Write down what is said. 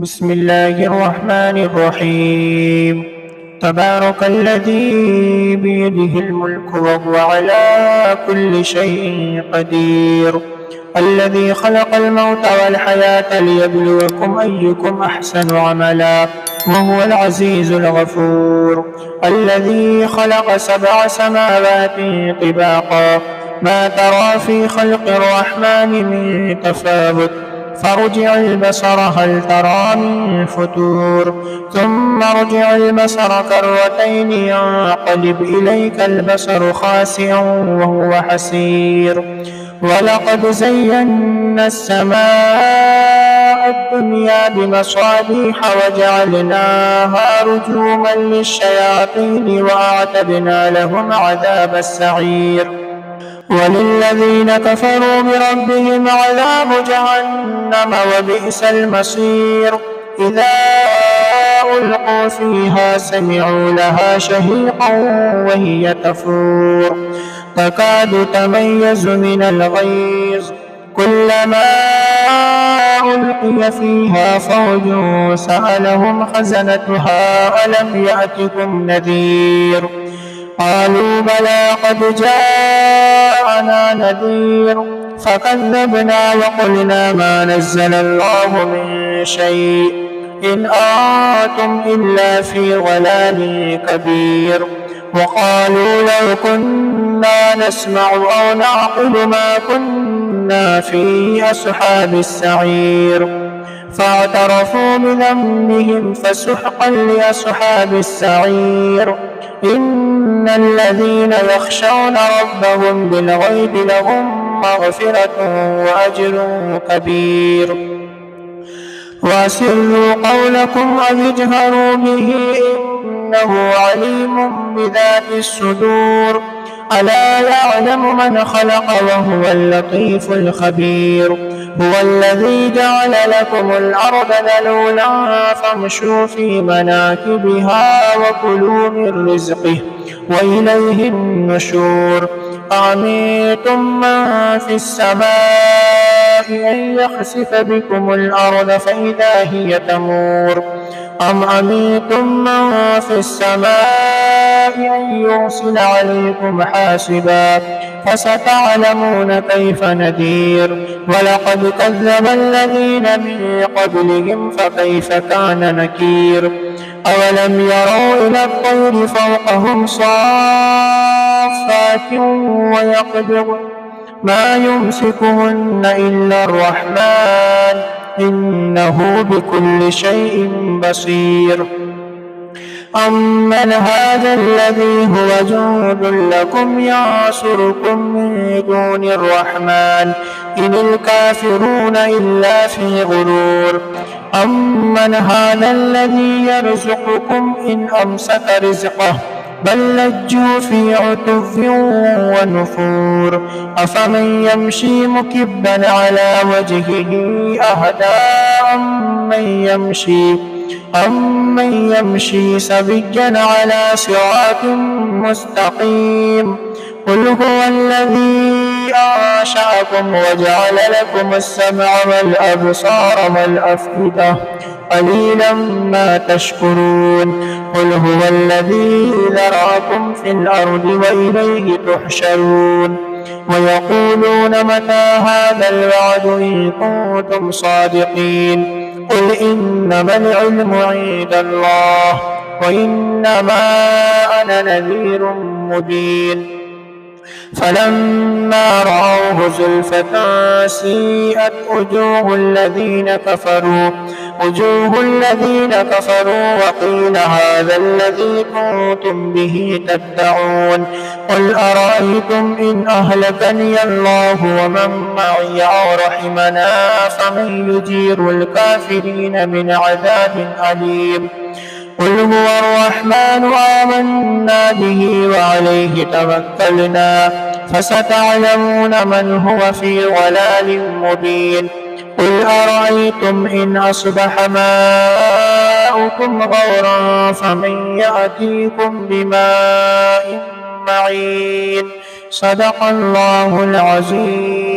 بسم الله الرحمن الرحيم. تبارك الذي بيده الملك وهو على كل شيء قدير، الذي خلق الموت والحياة ليبلوكم أيكم أحسن عملا، وهو العزيز الغفور. الذي خلق 7 سماوات طباقا، ما ترى في خلق الرحمن من تفاوت، فارجع البصر هل ترى من فتور، ثم ارجع البصر كرتين ينقلب إليك البصر خاسئا وهو حسير. ولقد زينا السماء الدنيا بمصابيح وجعلناها رجوما للشياطين وأعتدنا لهم عذاب السعير. وللذين كفروا بربهم عذاب جهنم وبئس المصير. إذا ألقوا فيها سمعوا لها شهيقا وهي تفور، تكاد تميز من الغيظ، كلما ألقي فيها فوج سألهم خزنتها ألم يأتكم نذير؟ قالوا بلى قد جاءنا نذير، فكذبنا وقلنا ما نزل الله من شيء إن أنتم إلا في ضلال كبير. وقالوا لو كنا نسمع أو نعقل ما كنا في أصحاب السعير، فاعترفوا بذنبهم فسحقا لأصحاب السعير. إن الذين يخشون ربهم بالغيب لهم مغفرة وأجر كبير. وأسروا قولكم أو اجهروا به إنه عليم بذات الصدور. ألا يعلم من خلق وهو اللطيف الخبير. هو الذي جعل لكم الأرض ذلولا فامشوا في مناكبها وكلوا من رزقه وإليه النشور. أأمنتم من في السماء أن يخسف بكم الأرض فإذا هي تمور، أم أمنتم من في السماء أن يرسل عليكم حاسبا، فستعلمون كيف نذير. ولقد كذب الذين من قبلهم فكيف كان نكير. أولم يروا إلى الطير فوقهم صافات ويقبض ما يمسكهن إلا الرحمن إنه بكل شيء بصير. أمن هذا الذي هو جند لكم يعصركم من دون الرحمن إن الكافرون إلا في غرور. أمن هذا الذي يرزقكم إن أمسك رزقه بل لجوا في عتو ونفور. أفمن يمشي مكبا على وجهه أهدى أمن يمشي سويا على صراط مستقيم. قل هو الذي أنشأكم وجعل لكم السمع والأبصار والأفئدة قليلا ما تشكرون. قل هو الذي ذرأكم في الأرض وإليه تحشرون. ويقولون متى هذا الوعد إن كنتم صادقين. قل إنما العلم عند الله وإنما أنا نذير مبين. فلما رأوه زلفة سيئت وجوه الذين كفروا وقيل هذا الذي كنتم به تدعون. قل أرأيتم إن أهلكني الله ومن معي أو رحمنا فمن يجير الكافرين من عذاب أليم. قل هو الرحمن آمنا به وعليه توكلنا فستعلمون من هو في ضلال مبين. قل أرأيتم إن أصبح ماؤكم غورا فمن يأتيكم بماء معين. صدق الله العظيم.